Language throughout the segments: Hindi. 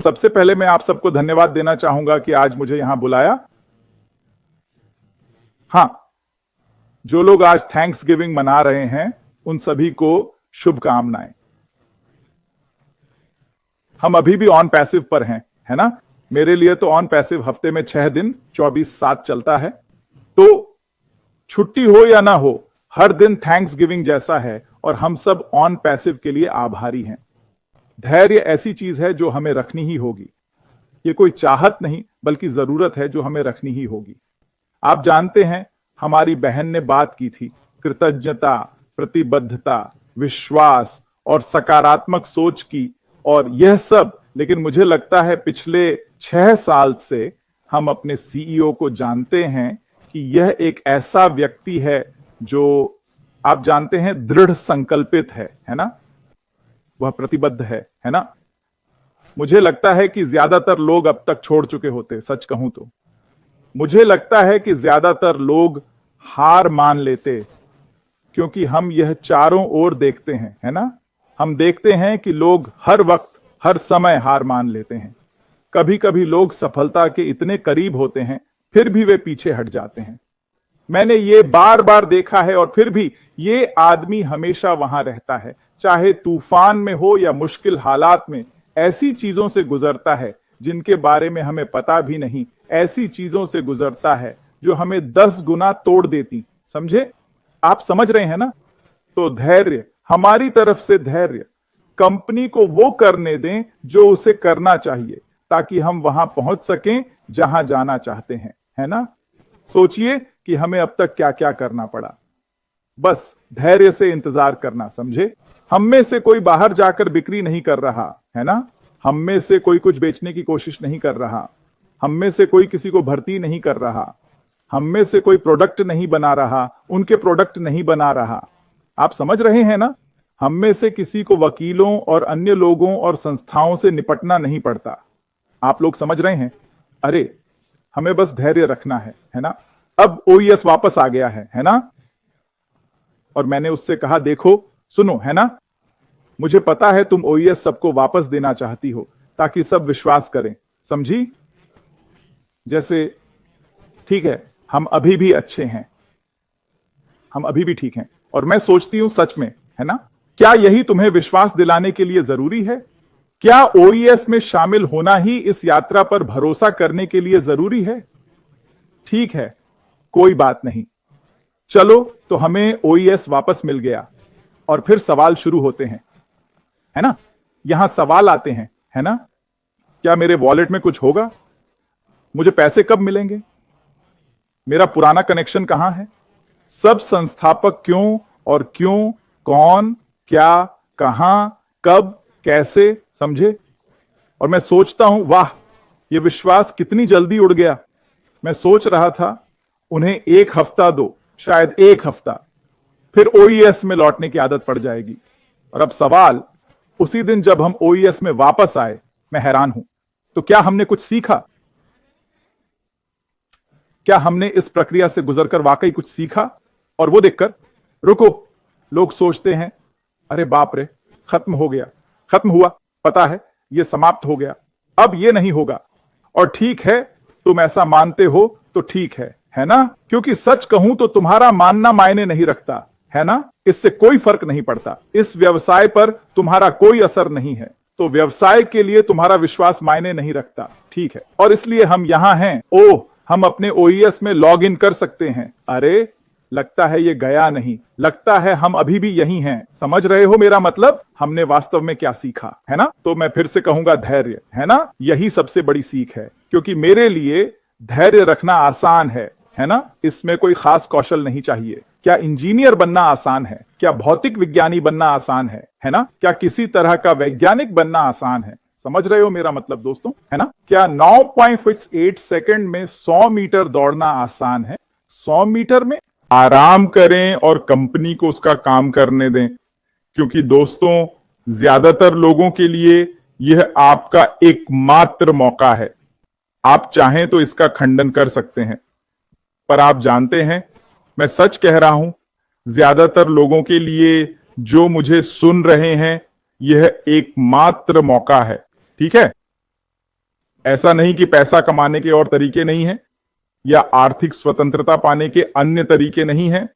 सबसे पहले मैं आप सबको धन्यवाद देना चाहूंगा कि आज मुझे यहां बुलाया। हां, जो लोग आज थैंक्स गिविंग मना रहे हैं उन सभी को शुभकामनाएं। हम अभी भी ऑन पैसिव पर हैं, है ना। मेरे लिए तो ऑन पैसिव हफ्ते में 6 दिन 24/7 चलता है, तो छुट्टी हो या ना हो, हर दिन थैंक्स गिविंग जैसा है और हम सब ऑन पैसिव के लिए आभारी हैं। धैर्य ऐसी चीज है जो हमें रखनी ही होगी। ये कोई चाहत नहीं बल्कि जरूरत है जो हमें रखनी ही होगी। आप जानते हैं, हमारी बहन ने बात की थी कृतज्ञता, प्रतिबद्धता, विश्वास और सकारात्मक सोच की, और यह सब। लेकिन मुझे लगता है पिछले 6 साल से हम अपने सीईओ को जानते हैं कि यह एक ऐसा व्यक्ति है जो आप जानते हैं दृढ़ संकल्पित है ना। वह प्रतिबद्ध है ना। मुझे लगता है कि ज्यादातर लोग अब तक छोड़ चुके होते, सच कहूं तो। मुझे लगता है कि ज्यादातर लोग हार मान लेते, क्योंकि हम यह चारों ओर देखते हैं, है ना। हम देखते हैं कि लोग हर वक्त हर समय हार मान लेते हैं। कभी कभी लोग सफलता के इतने करीब होते हैं फिर भी वे पीछे हट जाते हैं। मैंने ये बार बार देखा है, और फिर भी ये आदमी हमेशा वहां रहता है, चाहे तूफान में हो या मुश्किल हालात में। ऐसी चीजों से गुजरता है जिनके बारे में हमें पता भी नहीं, ऐसी चीजों से गुजरता है जो हमें 10 गुना तोड़ देती। समझे? आप समझ रहे हैं ना। तो धैर्य, हमारी तरफ से धैर्य। कंपनी को वो करने दें जो उसे करना चाहिए, ताकि हम वहां पहुंच सकें जहां जाना चाहते हैं, है ना। सोचिए कि हमें अब तक क्या क्या करना पड़ा। बस धैर्य से इंतजार करना, समझे। हम में से कोई बाहर जाकर बिक्री नहीं कर रहा, है ना। हम में से कोई कुछ बेचने की कोशिश नहीं कर रहा। हम में से कोई किसी को भर्ती नहीं कर रहा। हम में से कोई प्रोडक्ट नहीं बना रहा, उनके प्रोडक्ट नहीं बना रहा। आप समझ रहे हैं ना। हम में से किसी को वकीलों और अन्य लोगों और संस्थाओं से निपटना नहीं पड़ता। आप लोग समझ रहे हैं। अरे, हमें बस धैर्य रखना है ना। अब ओईएस वापस आ गया है ना। और मैंने उससे कहा, देखो सुनो, है ना, मुझे पता है तुम ओईएस सबको वापस देना चाहती हो ताकि सब विश्वास करें, समझी। जैसे ठीक है, हम अभी भी अच्छे हैं, हम अभी भी ठीक हैं। और मैं सोचती हूं सच में, है ना, क्या यही तुम्हें विश्वास दिलाने के लिए जरूरी है? क्या ओईएस में शामिल होना ही इस यात्रा पर भरोसा करने के लिए जरूरी है? ठीक है, कोई बात नहीं। चलो, तो हमें ओईएस वापस मिल गया और फिर सवाल शुरू होते हैं, है ना। यहां सवाल आते हैं, है ना। क्या मेरे वॉलेट में कुछ होगा? मुझे पैसे कब मिलेंगे? मेरा पुराना कनेक्शन कहां है? सब संस्थापक क्यों और क्यों, कौन, क्या, कहां, कब, कैसे, समझे। और मैं सोचता हूं, वाह, यह विश्वास कितनी जल्दी उड़ गया। मैं सोच रहा था उन्हें 1 हफ्ता दो, शायद 1 हफ्ता, फिर ओईएस में लौटने की आदत पड़ जाएगी। और अब सवाल, उसी दिन जब हम ओईएस में वापस आए, मैं हैरान हूं। तो क्या हमने कुछ सीखा? क्या हमने इस प्रक्रिया से गुजरकर वाकई कुछ सीखा? और वो देखकर, रुको, लोग सोचते हैं, अरे बाप रे, खत्म हो गया। खत्म हुआ, पता है, ये समाप्त हो गया, अब ये नहीं होगा। और ठीक है, तुम ऐसा मानते हो तो ठीक है ना। क्योंकि सच कहूं तो तुम्हारा मानना मायने नहीं रखता, है ना। इससे कोई फर्क नहीं पड़ता। इस व्यवसाय पर तुम्हारा कोई असर नहीं है, तो व्यवसाय के लिए तुम्हारा विश्वास मायने नहीं रखता, ठीक है। और इसलिए हम यहां हैं। ओह, हम अपने ओईएस में लॉग इन कर सकते हैं। अरे, लगता है ये गया नहीं, लगता है हम अभी भी यही हैं। समझ रहे हो मेरा मतलब? हमने वास्तव में क्या सीखा, है ना। तो मैं फिर से कहूंगा, धैर्य, है ना, यही सबसे बड़ी सीख है। क्योंकि मेरे लिए धैर्य रखना आसान है ना। इसमें कोई खास कौशल नहीं चाहिए। क्या इंजीनियर बनना आसान है? क्या भौतिक विज्ञानी बनना आसान है ना। क्या किसी तरह का वैज्ञानिक बनना आसान है? समझ रहे हो मेरा मतलब दोस्तों, है ना। क्या 9.8 सेकंड में 100 मीटर दौड़ना आसान है? 100 मीटर में आराम करें और कंपनी को उसका काम करने दें। क्योंकि दोस्तों, ज्यादातर लोगों के लिए यह आपका एकमात्र मौका है। आप चाहें तो इसका खंडन कर सकते हैं, पर आप जानते हैं, मैं सच कह रहा हूं, ज्यादातर लोगों के लिए जो मुझे सुन रहे हैं, यह एकमात्र मौका है, ठीक है। ऐसा नहीं कि पैसा कमाने के और तरीके नहीं है या आर्थिक स्वतंत्रता पाने के अन्य तरीके नहीं हैं।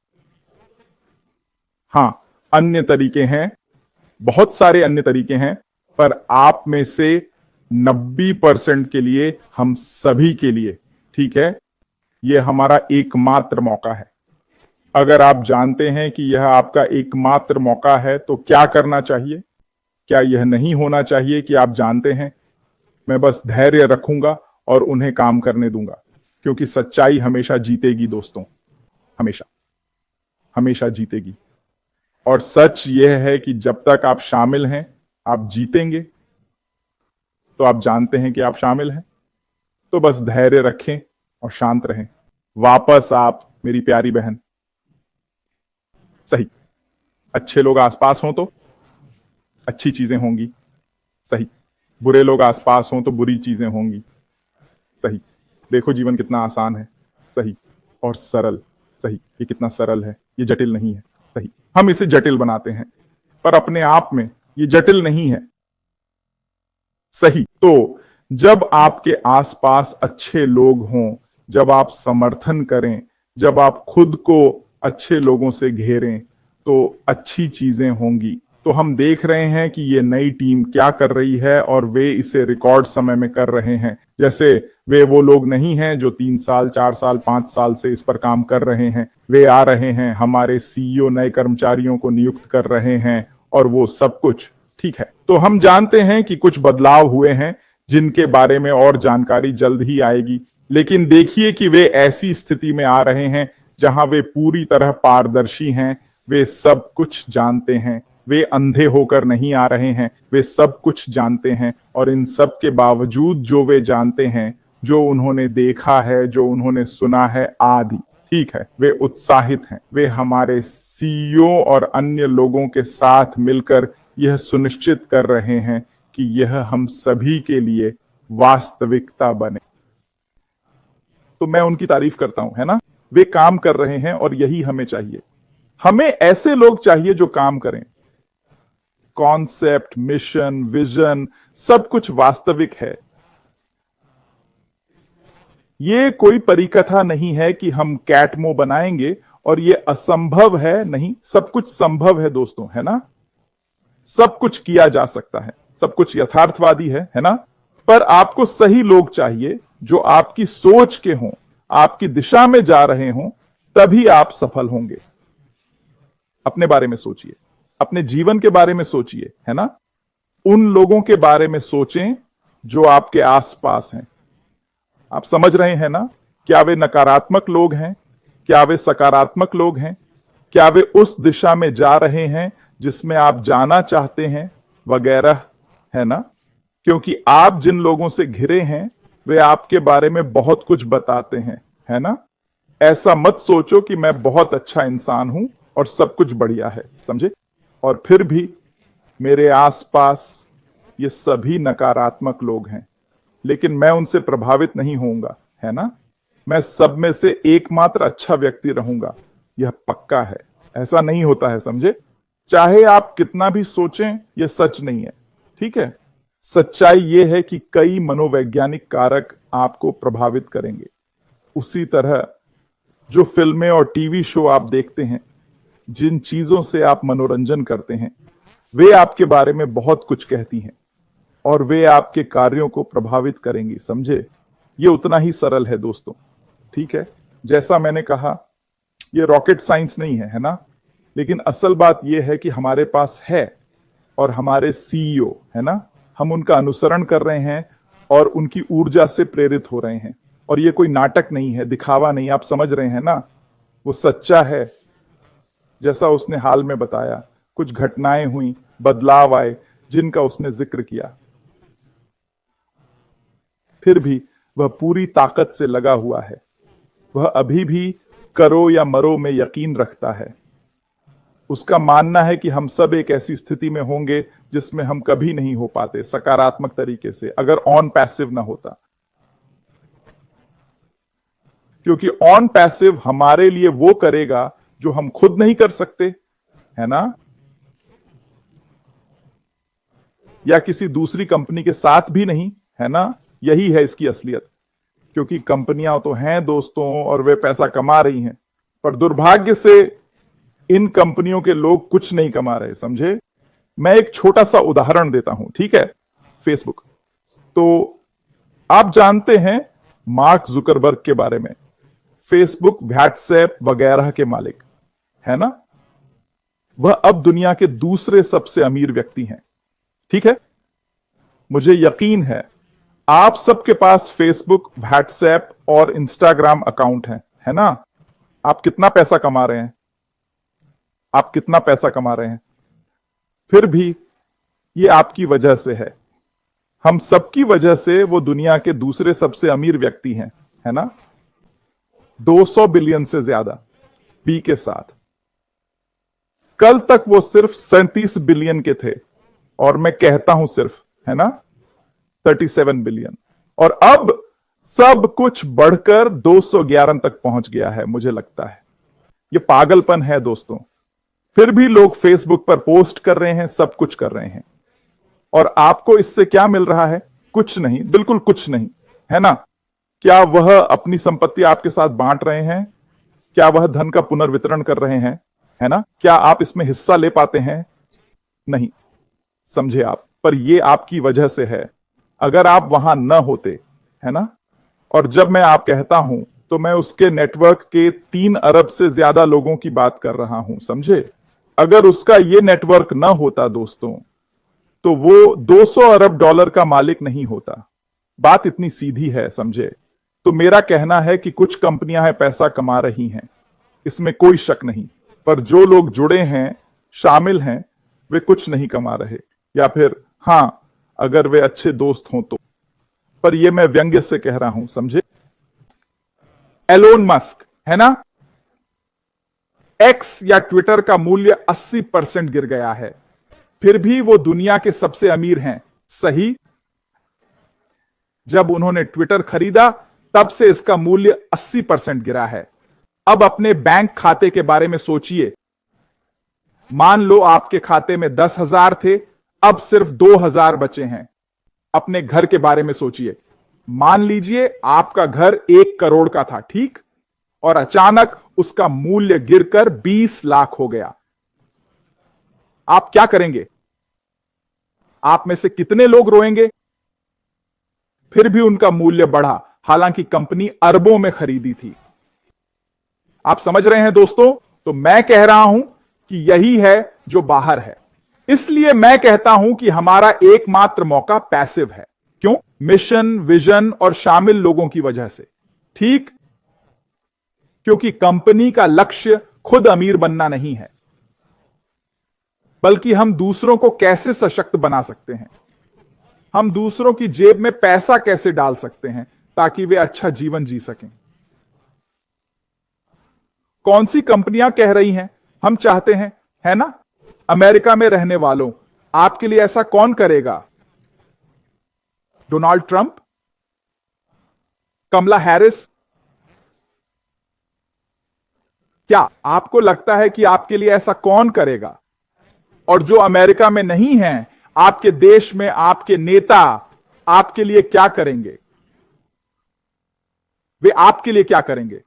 हां, अन्य तरीके हैं, बहुत सारे अन्य तरीके हैं, पर आप में से 90% के लिए, हम सभी के लिए, ठीक है, यह हमारा एकमात्र मौका है। अगर आप जानते हैं कि यह आपका एकमात्र मौका है तो क्या करना चाहिए? क्या यह नहीं होना चाहिए कि आप जानते हैं, मैं बस धैर्य रखूंगा और उन्हें काम करने दूंगा, क्योंकि सच्चाई हमेशा जीतेगी दोस्तों, हमेशा, हमेशा जीतेगी। और सच यह है कि जब तक आप शामिल हैं, आप जीतेंगे। तो आप जानते हैं कि आप शामिल हैं, तो बस धैर्य रखें और शांत रहें। वापस आप, मेरी प्यारी बहन, सही, अच्छे लोग आसपास हों तो अच्छी चीजें होंगी, सही, बुरे लोग आसपास हों तो बुरी चीजें होंगी, सही। देखो जीवन कितना आसान है, सही, और सरल, सही। ये कितना सरल है, ये जटिल नहीं है, सही। हम इसे जटिल बनाते हैं, पर अपने आप में ये जटिल नहीं है, सही। तो जब आपके आसपास अच्छे लोग हों, जब आप समर्थन करें, जब आप खुद को अच्छे लोगों से घेरें, तो अच्छी चीजें होंगी। तो हम देख रहे हैं कि ये नई टीम क्या कर रही है और वे इसे रिकॉर्ड समय में कर रहे हैं। जैसे वे वो लोग नहीं हैं जो 3 साल, 4 साल, 5 साल से इस पर काम कर रहे हैं। वे आ रहे हैं, हमारे सीईओ नए कर्मचारियों को नियुक्त कर रहे हैं और वो सब कुछ ठीक है। तो हम जानते हैं कि कुछ बदलाव हुए हैं जिनके बारे में और जानकारी जल्द ही आएगी, लेकिन देखिए कि वे ऐसी स्थिति में आ रहे हैं जहां वे पूरी तरह पारदर्शी हैं, वे सब कुछ जानते हैं, वे अंधे होकर नहीं आ रहे हैं, वे सब कुछ जानते हैं। और इन सब के बावजूद जो वे जानते हैं, जो उन्होंने देखा है, जो उन्होंने सुना है आदि, ठीक है, वे उत्साहित हैं। वे हमारे सीईओ और अन्य लोगों के साथ मिलकर यह सुनिश्चित कर रहे हैं कि यह हम सभी के लिए वास्तविकता बने। तो मैं उनकी तारीफ करता हूं, है ना। वे काम कर रहे हैं और यही हमें चाहिए। हमें ऐसे लोग चाहिए जो काम करें। कॉन्सेप्ट, मिशन, विजन, सब कुछ वास्तविक है। ये कोई परिकथा नहीं है कि हम कैटमो बनाएंगे और ये असंभव है, नहीं, सब कुछ संभव है दोस्तों, है ना। सब कुछ किया जा सकता है, सब कुछ यथार्थवादी है ना। पर आपको सही लोग चाहिए जो आपकी सोच के हों, आपकी दिशा में जा रहे हों, तभी आप सफल होंगे। अपने बारे में सोचिए, अपने जीवन के बारे में सोचिए, है ना। उन लोगों के बारे में सोचें जो आपके आसपास हैं। आप समझ रहे हैं ना। क्या वे नकारात्मक लोग हैं, क्या वे सकारात्मक लोग हैं, क्या वे उस दिशा में जा रहे हैं जिसमें आप जाना चाहते हैं, वगैरह, है ना। क्योंकि आप जिन लोगों से घिरे हैं वे आपके बारे में बहुत कुछ बताते हैं, है ना। ऐसा मत सोचो कि मैं बहुत अच्छा इंसान हूं और सब कुछ बढ़िया है, समझे। और फिर भी मेरे आसपास ये सभी नकारात्मक लोग हैं, लेकिन मैं उनसे प्रभावित नहीं होऊंगा, है ना। मैं सब में से एकमात्र अच्छा व्यक्ति रहूंगा, यह पक्का है। ऐसा नहीं होता है, समझे। चाहे आप कितना भी सोचें, यह सच नहीं है, ठीक है। सच्चाई यह है कि कई मनोवैज्ञानिक कारक आपको प्रभावित करेंगे। उसी तरह जो फिल्में और टीवी शो आप देखते हैं, जिन चीजों से आप मनोरंजन करते हैं, वे आपके बारे में बहुत कुछ कहती हैं और वे आपके कार्यों को प्रभावित करेंगी, समझे। ये उतना ही सरल है दोस्तों, ठीक है। जैसा मैंने कहा, ये रॉकेट साइंस नहीं है ना। लेकिन असल बात यह है कि हमारे पास है और हमारे सीईओ, है ना, हम उनका अनुसरण कर रहे हैं और उनकी ऊर्जा से प्रेरित हो रहे हैं। और ये कोई नाटक नहीं है, दिखावा नहीं, आप समझ रहे हैं ना। वो सच्चा है, जैसा उसने हाल में बताया। कुछ घटनाएं हुई, बदलाव आए, जिनका उसने जिक्र किया। फिर भी वह पूरी ताकत से लगा हुआ है। वह अभी भी करो या मरो में यकीन रखता है। उसका मानना है कि हम सब एक ऐसी स्थिति में होंगे जिसमें हम कभी नहीं हो पाते सकारात्मक तरीके से, अगर ऑन पैसिव ना होता। क्योंकि ऑन पैसिव हमारे लिए वो करेगा जो हम खुद नहीं कर सकते, है ना, या किसी दूसरी कंपनी के साथ भी नहीं, है ना, यही है इसकी असलियत। क्योंकि कंपनियां तो हैं दोस्तों और वे पैसा कमा रही हैं, पर दुर्भाग्य से इन कंपनियों के लोग कुछ नहीं कमा रहे, समझे। मैं एक छोटा सा उदाहरण देता हूं, ठीक है। फेसबुक, तो आप जानते हैं मार्क जुकरबर्ग के बारे में, फेसबुक, व्हाट्सएप वगैरह के मालिक, है ना। वह अब दुनिया के दूसरे सबसे अमीर व्यक्ति हैं, ठीक है। मुझे यकीन है आप सबके पास फेसबुक, व्हाट्सएप और इंस्टाग्राम अकाउंट है ना। आप कितना पैसा कमा रहे हैं, आप कितना पैसा कमा रहे हैं। फिर भी ये आपकी वजह से है, हम सबकी वजह से वो दुनिया के दूसरे सबसे अमीर व्यक्ति हैं, है ना। 200 बिलियन से ज्यादा बी के साथ। कल तक वो सिर्फ 37 बिलियन के थे, और मैं कहता हूं सिर्फ, है ना, 37 बिलियन। और अब सब कुछ बढ़कर 211 तक पहुंच गया है, मुझे लगता है। ये पागलपन है दोस्तों। फिर भी लोग फेसबुक पर पोस्ट कर रहे हैं, सब कुछ कर रहे हैं, और आपको इससे क्या मिल रहा है? कुछ नहीं, बिल्कुल कुछ नहीं, है ना। क्या वह अपनी संपत्ति आपके साथ बांट रहे हैं? क्या वह धन का पुनर्वितरण कर रहे हैं, है ना? क्या आप इसमें हिस्सा ले पाते हैं? नहीं, समझे आप। पर यह आपकी वजह से है। अगर आप वहां न होते, है ना, और जब मैं आप कहता हूं तो मैं उसके नेटवर्क के 3 अरब से ज्यादा लोगों की बात कर रहा हूं, समझे। अगर उसका यह नेटवर्क न होता दोस्तों, तो वो 200 अरब डॉलर का मालिक नहीं होता। बात इतनी सीधी है, समझे। तो मेरा कहना है कि कुछ कंपनियां हैं पैसा कमा रही हैं, इसमें कोई शक नहीं, पर जो लोग जुड़े हैं, शामिल हैं, वे कुछ नहीं कमा रहे। या फिर हां, अगर वे अच्छे दोस्त हों तो। पर यह मैं व्यंग्य से कह रहा हूं, समझे। एलोन मस्क, है ना, एक्स या ट्विटर का मूल्य 80% गिर गया है, फिर भी वो दुनिया के सबसे अमीर हैं, सही। जब उन्होंने ट्विटर खरीदा तब से इसका मूल्य 80% गिरा है। अब अपने बैंक खाते के बारे में सोचिए। मान लो आपके खाते में 10,000 थे, अब सिर्फ 2,000 बचे हैं। अपने घर के बारे में सोचिए। मान लीजिए आपका घर 1 करोड़ का था, ठीक, और अचानक उसका मूल्य गिरकर 20 लाख हो गया। आप क्या करेंगे? आप में से कितने लोग रोएंगे? फिर भी उनका मूल्य बढ़ा, हालांकि कंपनी अरबों में खरीदी थी। आप समझ रहे हैं दोस्तों? तो मैं कह रहा हूं कि यही है जो बाहर है। इसलिए मैं कहता हूं कि हमारा एकमात्र मौका पैसिव है। क्यों? मिशन, विजन और शामिल लोगों की वजह से, ठीक। क्योंकि कंपनी का लक्ष्य खुद अमीर बनना नहीं है, बल्कि हम दूसरों को कैसे सशक्त बना सकते हैं, हम दूसरों की जेब में पैसा कैसे डाल सकते हैं ताकि वे अच्छा जीवन जी सकें। कौन सी कंपनियां कह रही हैं हम चाहते हैं, है ना। अमेरिका में रहने वालों, आपके लिए ऐसा कौन करेगा? डोनाल्ड ट्रंप, कमला हैरिस। क्या आपको लगता है कि आपके लिए ऐसा कौन करेगा? और जो अमेरिका में नहीं हैं, आपके देश में आपके नेता आपके लिए क्या करेंगे? वे आपके लिए क्या करेंगे?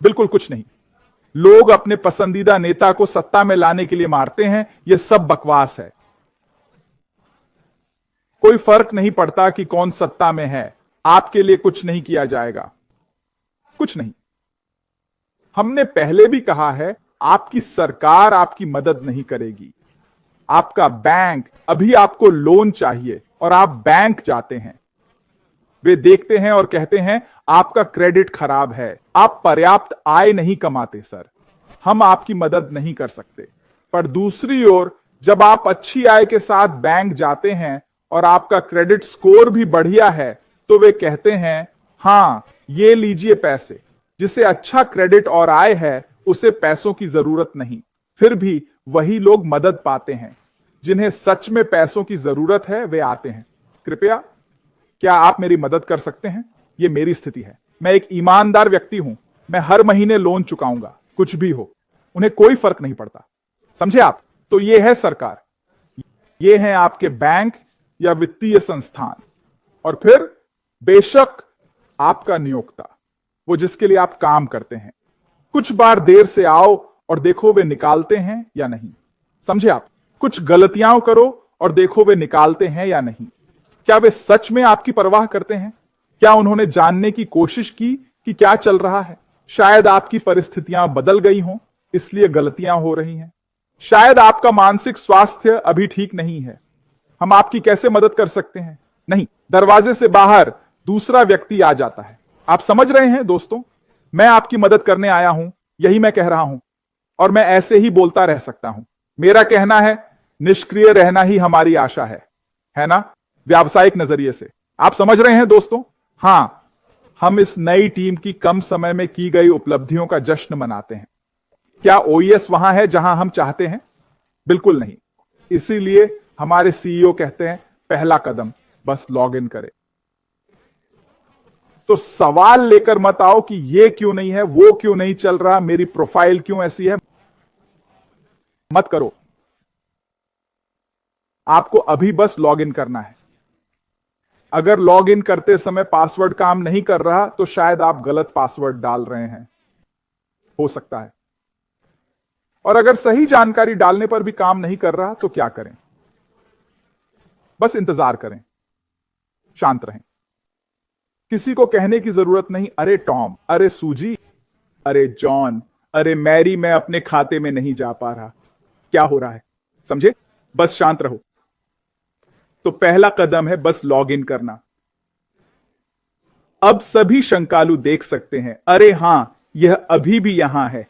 बिल्कुल कुछ नहीं। लोग अपने पसंदीदा नेता को सत्ता में लाने के लिए मारते हैं, यह सब बकवास है। कोई फर्क नहीं पड़ता कि कौन सत्ता में है, आपके लिए कुछ नहीं किया जाएगा, कुछ नहीं। हमने पहले भी कहा है, आपकी सरकार आपकी मदद नहीं करेगी। आपका बैंक, अभी आपको लोन चाहिए और आप बैंक जाते हैं, वे देखते हैं और कहते हैं आपका क्रेडिट खराब है, आप पर्याप्त आय नहीं कमाते सर, हम आपकी मदद नहीं कर सकते। पर दूसरी ओर जब आप अच्छी आय के साथ बैंक जाते हैं और आपका क्रेडिट स्कोर भी बढ़िया है, तो वे कहते हैं हां, ये लीजिए पैसे। जिसे अच्छा क्रेडिट और आय है, उसे पैसों की जरूरत नहीं। फिर भी वही लोग मदद पाते हैं। जिन्हें सच में पैसों की जरूरत है, वे आते हैं। कृपया, क्या आप मेरी मदद कर सकते हैं? यह मेरी स्थिति है। मैं एक ईमानदार व्यक्ति हूं। मैं हर महीने लोन चुकाऊंगा, कुछ भी हो, उन्हें कोई फर्क नहीं पड़ता, समझे आप। तो यह है सरकार, ये हैं आपके बैंक या वित्तीय संस्थान, और फिर बेशक आपका नियोक्ता, वो जिसके लिए आप काम करते हैं, कुछ बार देर से आओ और देखो वे निकालते हैं या नहीं। समझे आप? कुछ गलतियां करो और देखो वे निकालते हैं या नहीं। क्या वे सच में आपकी परवाह करते हैं? क्या उन्होंने जानने की कोशिश की कि क्या चल रहा है? शायद आपकी परिस्थितियां बदल गई हों, इसलिए गलतियां हो रही हैं। शायद आपका मानसिक स्वास्थ्य अभी ठीक नहीं है। हम आपकी कैसे मदद कर सकते हैं? नहीं, दरवाजे से बाहर दूसरा व्यक्ति आ जाता है। आप समझ रहे हैं दोस्तों? मैं आपकी मदद करने आया हूं, यही मैं कह रहा हूं, और मैं ऐसे ही बोलता रह सकता हूं। मेरा कहना है निष्क्रिय रहना ही हमारी आशा है ना? व्यावसायिक नजरिए से आप समझ रहे हैं दोस्तों? हां, हम इस नई टीम की कम समय में की गई उपलब्धियों का जश्न मनाते हैं। क्या ओईएस वहां है जहां हम चाहते हैं? बिल्कुल नहीं। इसीलिए हमारे सीईओ कहते हैं पहला कदम बस लॉग इन करें। तो सवाल लेकर मत आओ कि ये क्यों नहीं है, वो क्यों नहीं चल रहा, मेरी प्रोफाइल क्यों ऐसी है। मत करो। आपको अभी बस लॉग इन करना है। अगर लॉग इन करते समय पासवर्ड काम नहीं कर रहा तो शायद आप गलत पासवर्ड डाल रहे हैं, हो सकता है। और अगर सही जानकारी डालने पर भी काम नहीं कर रहा तो क्या करें? बस इंतजार करें, शांत रहें। किसी को कहने की जरूरत नहीं, अरे टॉम, अरे सूजी, अरे जॉन, अरे मैरी, मैं अपने खाते में नहीं जा पा रहा, क्या हो रहा है? समझे? बस शांत रहो। तो पहला कदम है बस लॉग इन करना। अब सभी शंकालु देख सकते हैं, अरे हां, यह अभी भी यहां है।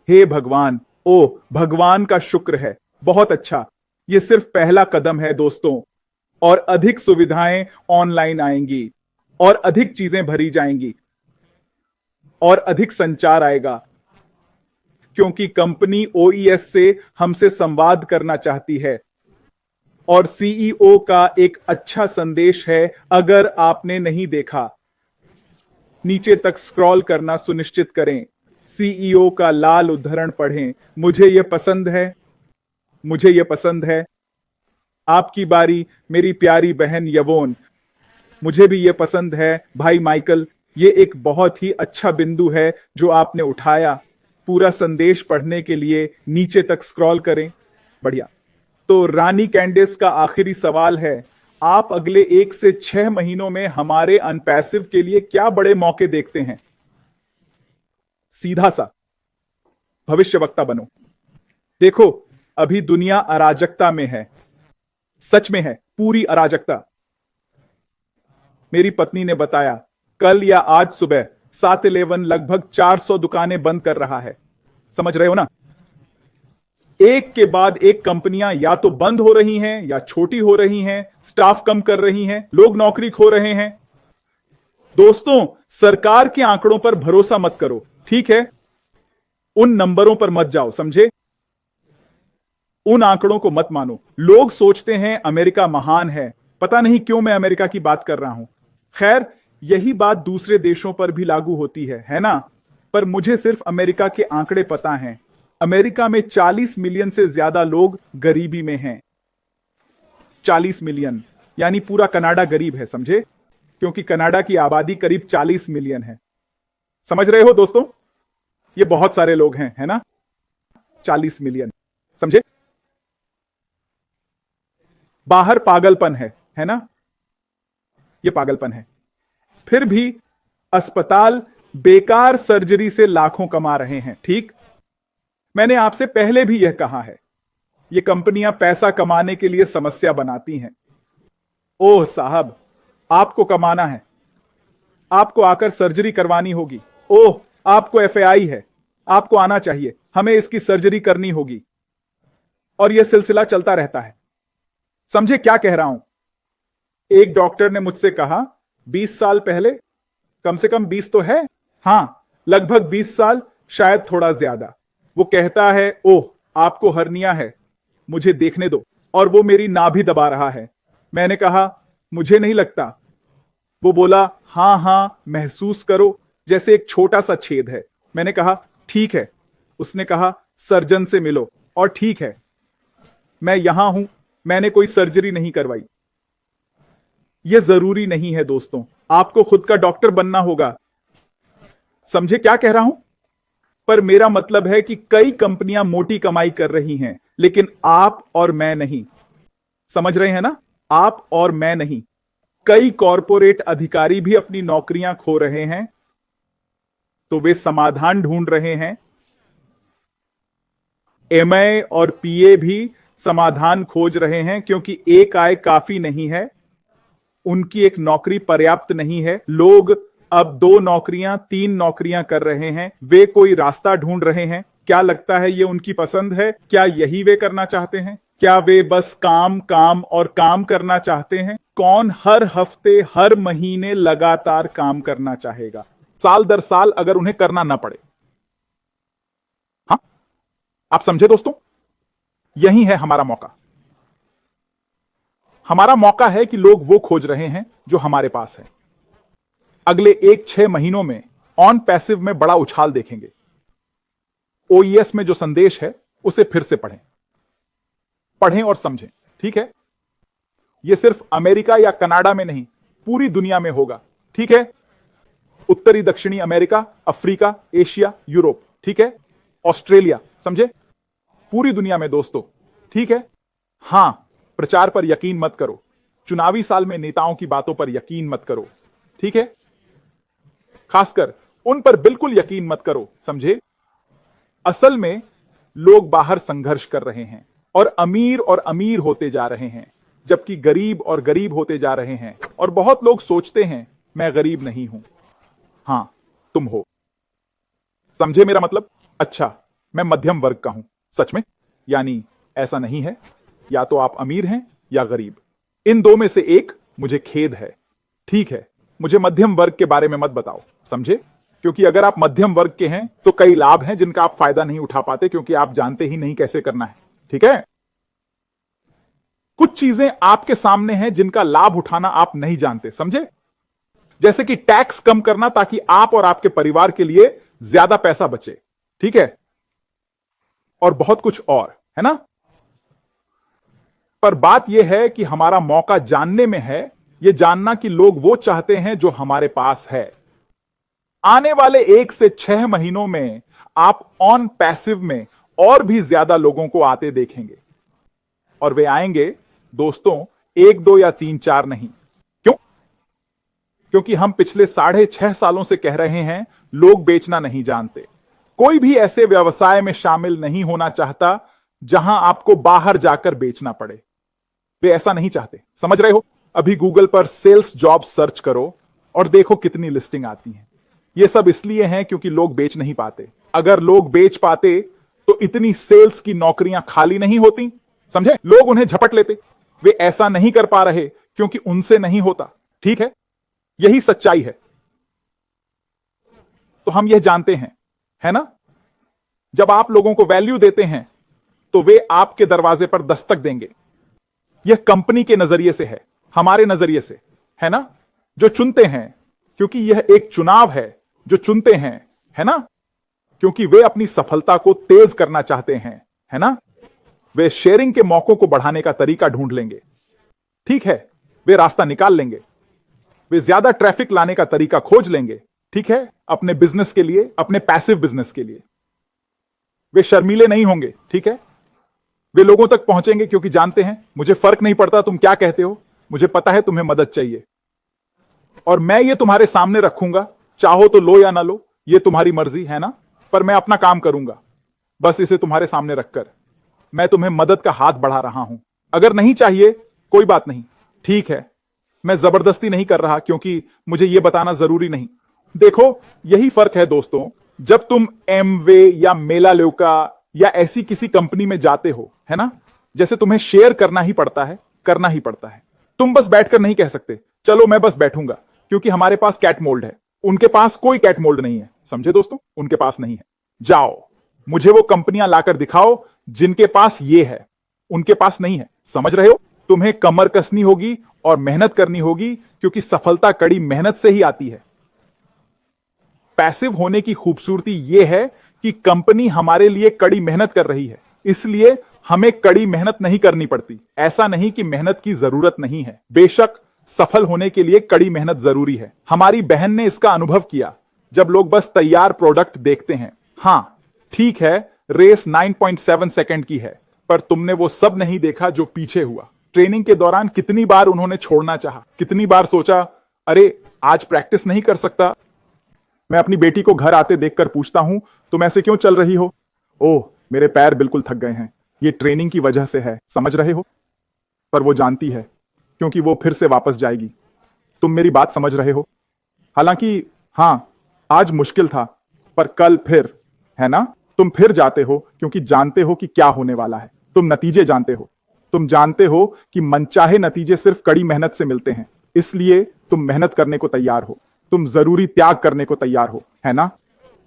हे भगवान, ओ भगवान का शुक्र है, बहुत अच्छा। यह सिर्फ पहला कदम है दोस्तों, और अधिक सुविधाएं ऑनलाइन आएंगी, और अधिक चीजें भरी जाएंगी, और अधिक संचार आएगा, क्योंकि कंपनी ओईएस से हमसे संवाद करना चाहती है। और सीईओ का एक अच्छा संदेश है, अगर आपने नहीं देखा, नीचे तक स्क्रॉल करना सुनिश्चित करें। सीईओ का लाल उद्धरण पढ़ें, मुझे यह पसंद है, मुझे यह पसंद है। आपकी बारी मेरी प्यारी बहन यवोन, मुझे भी यह पसंद है भाई माइकल। यह एक बहुत ही अच्छा बिंदु है जो आपने उठाया। पूरा संदेश पढ़ने के लिए नीचे तक स्क्रॉल करें। बढ़िया। तो रानी कैंडिस का आखिरी सवाल है, आप अगले 1 से 6 महीनों में हमारे अनपैसिव के लिए क्या बड़े मौके देखते हैं? सीधा सा भविष्यवक्ता बनो। देखो, अभी दुनिया अराजकता में है, सच में है, पूरी अराजकता। मेरी पत्नी ने बताया कल या आज सुबह 7-11 लगभग 400 दुकानें बंद कर रहा है। समझ रहे हो ना? एक के बाद एक कंपनियां या तो बंद हो रही हैं या छोटी हो रही हैं, स्टाफ कम कर रही हैं, लोग नौकरी खो रहे हैं। दोस्तों, सरकार के आंकड़ों पर भरोसा मत करो, ठीक है? उन नंबरों पर मत जाओ, समझे? उन आंकड़ों को मत मानो। लोग सोचते हैं अमेरिका महान है, पता नहीं क्यों मैं अमेरिका की बात कर रहा हूं। खैर, यही बात दूसरे देशों पर भी लागू होती है ना? पर मुझे सिर्फ अमेरिका के आंकड़े पता हैं। अमेरिका में 40 मिलियन से ज्यादा लोग गरीबी में हैं। 40 मिलियन, यानी पूरा कनाडा गरीब है, समझे? क्योंकि कनाडा की आबादी करीब 40 मिलियन है। समझ रहे हो दोस्तों? ये बहुत सारे लोग हैं, है ना? 40 मिलियन, समझे? बाहर पागलपन है ना? ये पागलपन है। फिर भी अस्पताल बेकार सर्जरी से लाखों कमा रहे हैं, ठीक? मैंने आपसे पहले भी यह कहा है, ये कंपनियां पैसा कमाने के लिए समस्या बनाती हैं। ओह साहब, आपको कमाना है, आपको आकर सर्जरी करवानी होगी। ओह, आपको एफएआई है, आपको आना चाहिए, हमें इसकी सर्जरी करनी होगी। और यह सिलसिला चलता रहता है। समझे क्या कह रहा हूं? एक डॉक्टर ने मुझसे कहा 20 साल पहले, कम से कम 20 तो है, हां, लगभग 20 साल, शायद थोड़ा ज्यादा। वो कहता है, ओह, आपको हर्निया है, मुझे देखने दो। और वो मेरी नाभि दबा रहा है। मैंने कहा, मुझे नहीं लगता। वो बोला, हां हां, महसूस करो जैसे एक छोटा सा छेद है। मैंने कहा, ठीक है। उसने कहा, सर्जन से मिलो। और ठीक है, मैं यहां हूं, मैंने कोई सर्जरी नहीं करवाई। यह जरूरी नहीं है दोस्तों, आपको खुद का डॉक्टर बनना होगा। समझे क्या कह रहा हूं? पर मेरा मतलब है कि कई कंपनियां मोटी कमाई कर रही हैं, लेकिन आप और मैं नहीं। समझ रहे हैं ना? आप और मैं नहीं। कई कॉरपोरेट अधिकारी भी अपनी नौकरियां खो रहे हैं, तो वे समाधान ढूंढ रहे हैं। एमए और पीए भी समाधान खोज रहे हैं, क्योंकि एक आय काफी नहीं है, उनकी एक नौकरी पर्याप्त नहीं है। लोग अब 2 नौकरियां 3 नौकरियां कर रहे हैं, वे कोई रास्ता ढूंढ रहे हैं। क्या लगता है ये उनकी पसंद है? क्या यही वे करना चाहते हैं? क्या वे बस काम काम और काम करना चाहते हैं? कौन हर हफ्ते हर महीने लगातार काम करना चाहेगा, साल दर साल, अगर उन्हें करना ना पड़े? हाँ, आप समझे दोस्तों? यही है हमारा मौका। हमारा मौका है कि लोग वो खोज रहे हैं जो हमारे पास है। अगले 1-6 महीनों में ऑन पैसिव में बड़ा उछाल देखेंगे। ओईएस में जो संदेश है उसे फिर से पढ़ें और समझें, ठीक है? यह सिर्फ अमेरिका या कनाडा में नहीं, पूरी दुनिया में होगा, ठीक है? उत्तरी दक्षिणी अमेरिका, अफ्रीका, एशिया, यूरोप, ठीक है? ऑस्ट्रेलिया, समझे? पूरी दुनिया में दोस्तों, ठीक है? हां, प्रचार पर यकीन मत करो, चुनावी साल में नेताओं की बातों पर यकीन मत करो, ठीक है? खासकर उन पर बिल्कुल यकीन मत करो, समझे? असल में लोग बाहर संघर्ष कर रहे हैं और अमीर होते जा रहे हैं, जबकि गरीब और गरीब होते जा रहे हैं। और बहुत लोग सोचते हैं मैं गरीब नहीं हूं। हां, तुम हो। समझे मेरा मतलब? अच्छा, मैं मध्यम वर्ग का हूं। सच में? यानी ऐसा नहीं है, या तो आप अमीर हैं या गरीब, इन 2 में से एक। मुझे खेद है, ठीक है? मुझे मध्यम वर्ग के बारे में मत बताओ, समझे? क्योंकि अगर आप मध्यम वर्ग के हैं तो कई लाभ हैं जिनका आप फायदा नहीं उठा पाते, क्योंकि आप जानते ही नहीं कैसे करना है, ठीक है? कुछ चीजें आपके सामने हैं जिनका लाभ उठाना आप नहीं जानते, समझे? जैसे कि टैक्स कम करना ताकि आप और आपके परिवार के लिए ज्यादा पैसा बचे, ठीक है? और बहुत कुछ और, है ना? पर बात यह है कि हमारा मौका जानने में है, यह जानना कि लोग वो चाहते हैं जो हमारे पास है। आने वाले 1 से 6 महीनों में आप ऑन पैसिव में और भी ज्यादा लोगों को आते देखेंगे। और वे आएंगे दोस्तों 1, 2 या 3, 4 नहीं। क्यों? क्योंकि हम पिछले 6.5 सालों से कह रहे हैं लोग बेचना नहीं जानते। कोई भी ऐसे व्यवसाय में शामिल नहीं होना चाहता जहां आपको बाहर जाकर बेचना पड़े। वे ऐसा नहीं चाहते, समझ रहे हो? अभी गूगल पर सेल्स जॉब सर्च करो और देखो कितनी लिस्टिंग आती हैं। ये सब इसलिए हैं क्योंकि लोग बेच नहीं पाते। अगर लोग बेच पाते तो इतनी सेल्स की नौकरियां खाली नहीं होती, समझे? लोग उन्हें झपट लेते। वे ऐसा नहीं कर पा रहे क्योंकि उनसे नहीं होता, ठीक है? यही सच्चाई है। तो हम यह जानते हैं, है ना? जब आप लोगों को वैल्यू देते हैं तो वे आपके दरवाजे पर दस्तक देंगे। यह कंपनी के नजरिए से है, हमारे नजरिए से, है ना? जो चुनते हैं, क्योंकि यह एक चुनाव है, जो चुनते हैं, है ना? क्योंकि वे अपनी सफलता को तेज करना चाहते हैं, है ना? वे शेयरिंग के मौकों को बढ़ाने का तरीका ढूंढ लेंगे, ठीक है? वे रास्ता निकाल लेंगे। वे ज्यादा ट्रैफिक लाने का तरीका खोज लेंगे, ठीक है? अपने बिजनेस के लिए, अपने पैसिव बिजनेस के लिए। वे शर्मीले नहीं होंगे, ठीक है? वे लोगों तक पहुंचेंगे क्योंकि जानते हैं मुझे फर्क नहीं पड़ता तुम क्या कहते हो, मुझे पता है तुम्हें मदद चाहिए और मैं ये तुम्हारे सामने रखूंगा, चाहो तो लो या ना लो, ये तुम्हारी मर्जी है ना, पर मैं अपना काम करूंगा। बस इसे तुम्हारे सामने रखकर मैं तुम्हें मदद का हाथ बढ़ा रहा हूं। अगर नहीं चाहिए कोई बात नहीं, ठीक है? मैं जबरदस्ती नहीं कर रहा क्योंकि मुझे यह बताना जरूरी नहीं। देखो यही फर्क है दोस्तों, जब तुम एमवे या मेलाल्यूका या ऐसी किसी कंपनी में जाते हो, है ना, जैसे तुम्हें शेयर करना ही पड़ता है, करना ही पड़ता है। तुम बस बैठकर नहीं कह सकते चलो मैं बस बैठूंगा, क्योंकि हमारे पास कैट मोल्ड है। उनके पास कोई कैट मोल्ड नहीं है, समझे दोस्तों? उनके पास नहीं है। जाओ मुझे वो कंपनियां लाकर दिखाओ जिनके पास ये है, उनके पास नहीं है। समझ रहे हो? तुम्हें कमर कसनी होगी और मेहनत करनी होगी, क्योंकि सफलता कड़ी मेहनत से ही आती है। पैसिव होने की खूबसूरती यह है कि कंपनी हमारे लिए कड़ी मेहनत कर रही है, इसलिए हमें कड़ी मेहनत नहीं करनी पड़ती। ऐसा नहीं कि मेहनत की जरूरत नहीं है, बेशक सफल होने के लिए कड़ी मेहनत जरूरी है। हमारी बहन ने इसका अनुभव किया जब लोग बस तैयार प्रोडक्ट देखते हैं। हां, ठीक है, रेस 9.7 सेकंड की है, पर तुमने वो सब नहीं देखा जो पीछे हुआ। ट्रेनिंग के दौरान कितनी बार उन्होंने छोड़ना चाहा, कितनी बार सोचा, अरे आज प्रैक्टिस नहीं कर सकता। मैं अपनी बेटी को घर आते देखकर पूछता हूं, तुम ऐसे क्यों चल रही हो? ओह, मेरे पैर बिल्कुल थक गए हैं, ये ट्रेनिंग की वजह से है, समझ रहे हो? पर वो जानती है, क्योंकि वो फिर से वापस जाएगी। तुम मेरी बात समझ रहे हो? हालांकि हां, आज मुश्किल था, पर कल फिर, है ना? तुम फिर जाते हो क्योंकि जानते हो कि क्या होने वाला है। तुम नतीजे जानते हो। तुम जानते हो कि मनचाहे नतीजे सिर्फ कड़ी मेहनत से मिलते हैं, इसलिए तुम मेहनत करने को तैयार हो। तुम जरूरी त्याग करने को तैयार हो, है ना?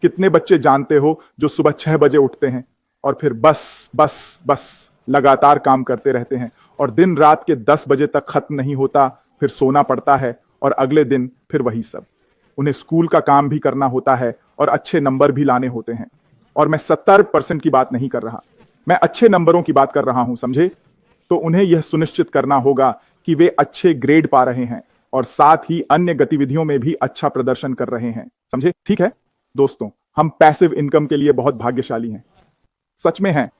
कितने बच्चे जानते हो जो सुबह 6 बजे उठते हैं और फिर बस बस बस लगातार काम करते रहते हैं और दिन रात के 10 बजे तक खत्म नहीं होता, फिर सोना पड़ता है और अगले दिन फिर वही सब। उन्हें स्कूल का काम भी करना होता है और अच्छे नंबर भी लाने होते हैं। और मैं 70% की बात नहीं कर रहा, मैं अच्छे नंबरों की बात कर रहा हूं, समझे? तो उन्हें यह सुनिश्चित करना होगा कि वे अच्छे ग्रेड पा रहे हैं और साथ ही अन्य गतिविधियों में भी अच्छा प्रदर्शन कर रहे हैं, समझे? ठीक है दोस्तों, हम पैसिव इनकम के लिए बहुत भाग्यशाली हैं, सच में हैं,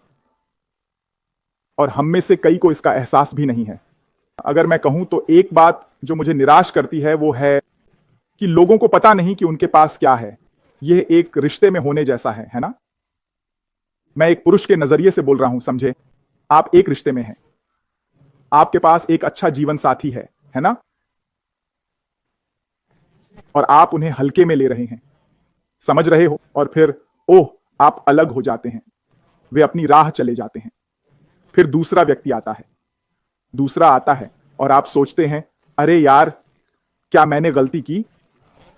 और हम में से कई को इसका एहसास भी नहीं है। अगर मैं कहूं तो एक बात जो मुझे निराश करती है वो है कि लोगों को पता नहीं कि उनके पास क्या है। यह एक रिश्ते में होने जैसा है ना? मैं एक पुरुष के नजरिए से बोल रहा हूं, समझे? आप एक रिश्ते में हैं, आपके पास एक अच्छा जीवन साथी है ना? और आप उन्हें हल्के में ले रहे हैं, समझ रहे हो? और फिर ओह, आप अलग हो जाते हैं, वे अपनी राह चले जाते हैं। फिर दूसरा व्यक्ति आता है, दूसरा आता है और आप सोचते हैं, अरे यार, क्या मैंने गलती की?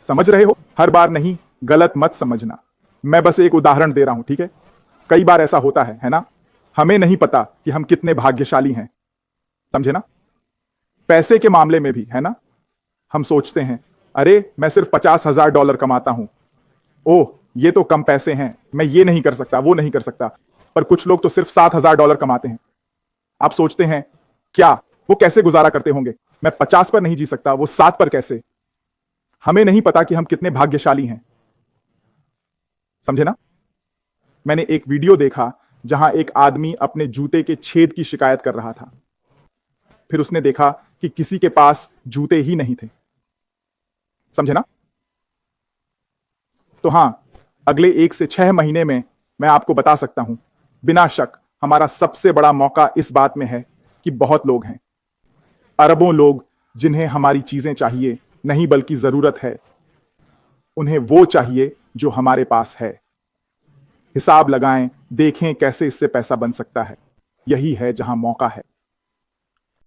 समझ रहे हो? हर बार नहीं, गलत मत समझना, मैं बस एक उदाहरण दे रहा हूं, ठीक है? कई बार ऐसा होता है ना? हमें नहीं पता कि हम कितने भाग्यशाली हैं, समझे ना? पैसे के मामले में भी, है ना? हम सोचते हैं, अरे मैं सिर्फ $50,000 कमाता हूं, ओह ये तो कम पैसे हैं, मैं ये नहीं कर सकता, वो नहीं कर सकता। पर कुछ लोग तो सिर्फ $7,000 कमाते हैं। आप सोचते हैं, क्या वो कैसे गुजारा करते होंगे? मैं 50 पर नहीं जी सकता, वो 7 पर कैसे? हमें नहीं पता कि हम कितने भाग्यशाली हैं, समझे ना? मैंने एक वीडियो देखा जहां एक आदमी अपने जूते के छेद की शिकायत कर रहा था। फिर उसने देखा कि किसी के पास जूते ही नहीं थे, समझे ना? तो हां, अगले 1 से 6 महीने में मैं आपको बता सकता हूं, बिना शक हमारा सबसे बड़ा मौका इस बात में है कि बहुत लोग हैं, अरबों लोग, जिन्हें हमारी चीजें चाहिए नहीं बल्कि जरूरत है। उन्हें वो चाहिए जो हमारे पास है। हिसाब लगाएं, देखें कैसे इससे पैसा बन सकता है। यही है जहां मौका है।